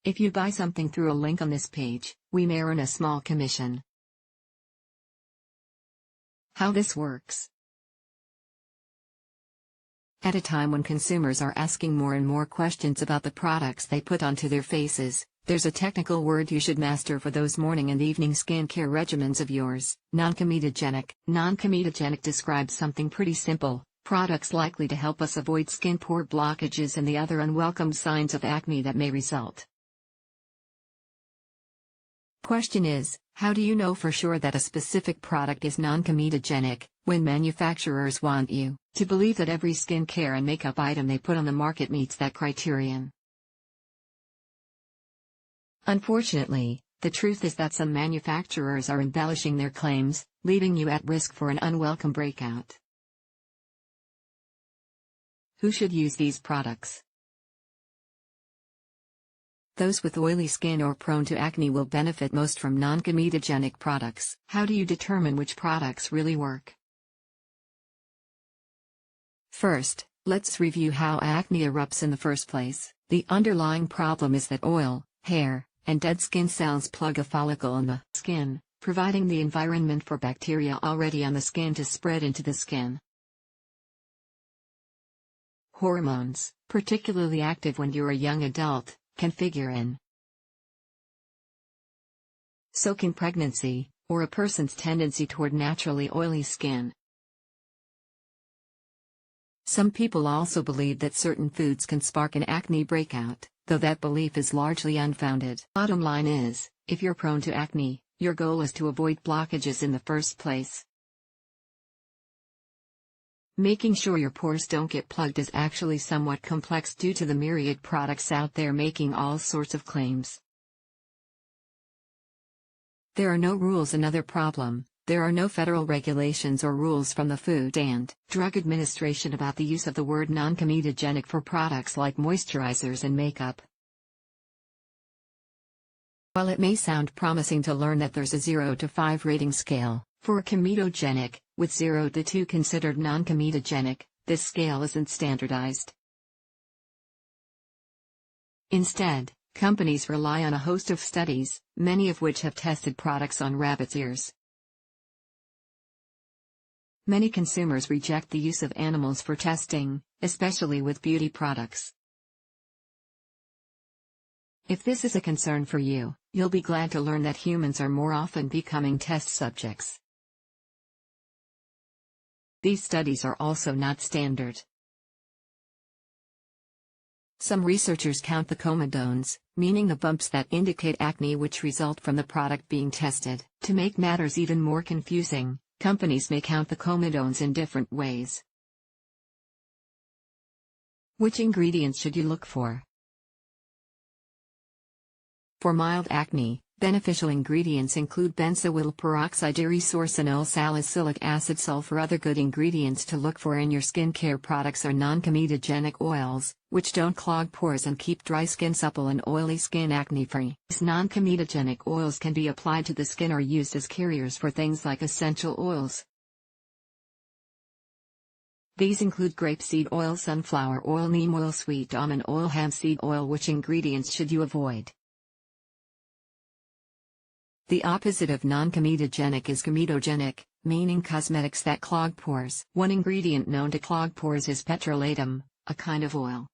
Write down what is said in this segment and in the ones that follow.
If you buy something through a link on this page, we may earn a small commission. How this works. At a time when consumers are asking more and more questions about the products they put onto their faces, there's a technical word you should master for those morning and evening skincare regimens of yours: noncomedogenic. Noncomedogenic describes something pretty simple: products likely to help us avoid skin pore blockages and the other unwelcome signs of acne that may result. Question is, how do you know for sure that a specific product is noncomedogenic, when manufacturers want you to believe that every skincare and makeup item they put on the market meets that criterion? Unfortunately, the truth is that some manufacturers are embellishing their claims, leaving you at risk for an unwelcome breakout. Who should use these products? Those with oily skin or prone to acne will benefit most from noncomedogenic products. How do you determine which products really work? First, let's review how acne erupts in the first place. The underlying problem is that oil, hair, and dead skin cells plug a follicle in the skin, providing the environment for bacteria already on the skin to spread into the skin. Hormones, particularly active when you're a young adult, can figure in. So can pregnancy, or a person's tendency toward naturally oily skin. Some people also believe that certain foods can spark an acne breakout, though that belief is largely unfounded. Bottom line is, if you're prone to acne, your goal is to avoid blockages in the first place. Making sure your pores don't get plugged is actually somewhat complex due to the myriad products out there making all sorts of claims. There are no rules. Another problem: there are no federal regulations or rules from the Food and Drug Administration about the use of the word noncomedogenic for products like moisturizers and makeup. While it may sound promising to learn that there's a 0 to 5 rating scale for a comedogenic, with 0 to 2 considered noncomedogenic, this scale isn't standardized. Instead, companies rely on a host of studies, many of which have tested products on rabbit's ears. Many consumers reject the use of animals for testing, especially with beauty products. If this is a concern for you, you'll be glad to learn that humans are more often becoming test subjects. These studies are also not standard. Some researchers count the comedones, meaning the bumps that indicate acne which result from the product being tested. To make matters even more confusing, companies may count the comedones in different ways. Which ingredients should you look for? For mild acne, beneficial ingredients include benzoyl peroxide, resorcinol, salicylic acid, sulfur. Other good ingredients to look for in your skincare products are noncomedogenic oils, which don't clog pores and keep dry skin supple and oily skin acne-free. These noncomedogenic oils can be applied to the skin or used as carriers for things like essential oils. These include grapeseed oil, sunflower oil, neem oil, sweet almond oil, hemp seed oil. Which ingredients should you avoid? The opposite of noncomedogenic is comedogenic, meaning cosmetics that clog pores. One ingredient known to clog pores is petrolatum, a kind of oil.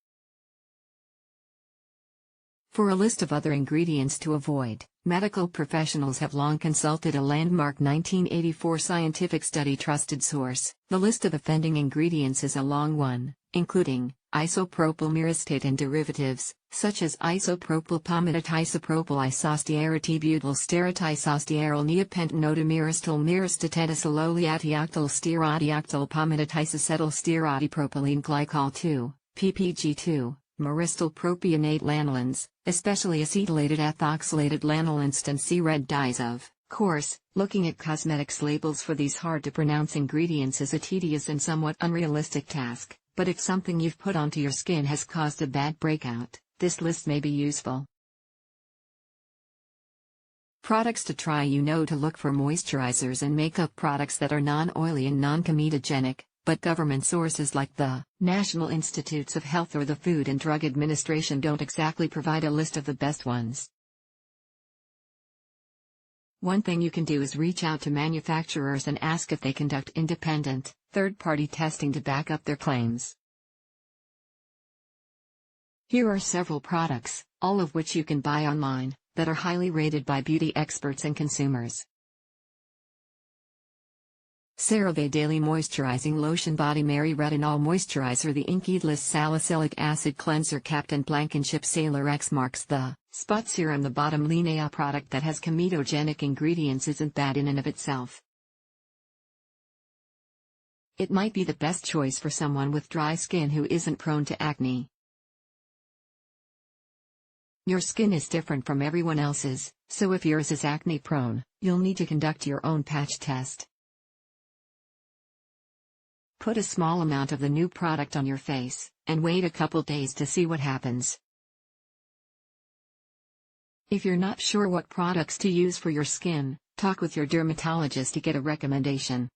For a list of other ingredients to avoid, medical professionals have long consulted a landmark 1984 scientific study trusted source. The list of offending ingredients is a long one, including isopropyl myristate and derivatives, such as isopropyl palmitate, isopropyl isostearate-butyl stearate, isostearyl neopentanodimyristol, myristatetacyloliatioctyl stearatioctyl palmitate, isocetyl stearatipropylene glycol 2, ppg2, myristyl propionate lanolins, especially acetylated ethoxylated lanolins, and C-red dyes. Of course, looking at cosmetics labels for these hard-to-pronounce ingredients is a tedious and somewhat unrealistic task, but if something you've put onto your skin has caused a bad breakout, this list may be useful. Products to try: to look for moisturizers and makeup products that are non-oily and non-comedogenic, but government sources like the National Institutes of Health or the Food and Drug Administration don't exactly provide a list of the best ones. One thing you can do is reach out to manufacturers and ask if they conduct independent, third-party testing to back up their claims. Here are several products, all of which you can buy online, that are highly rated by beauty experts and consumers. CeraVe Daily Moisturizing Lotion Body Mary Retinol Moisturizer. The Inkeedless Salicylic Acid Cleanser. Captain Blankenship Sailor X marks the spot. Serum. The bottom Linea product that has comedogenic ingredients isn't bad in and of itself. It might be the best choice for someone with dry skin who isn't prone to acne. Your skin is different from everyone else's, so if yours is acne prone, you'll need to conduct your own patch test. Put a small amount of the new product on your face, and wait a couple days to see what happens. If you're not sure what products to use for your skin, talk with your dermatologist to get a recommendation.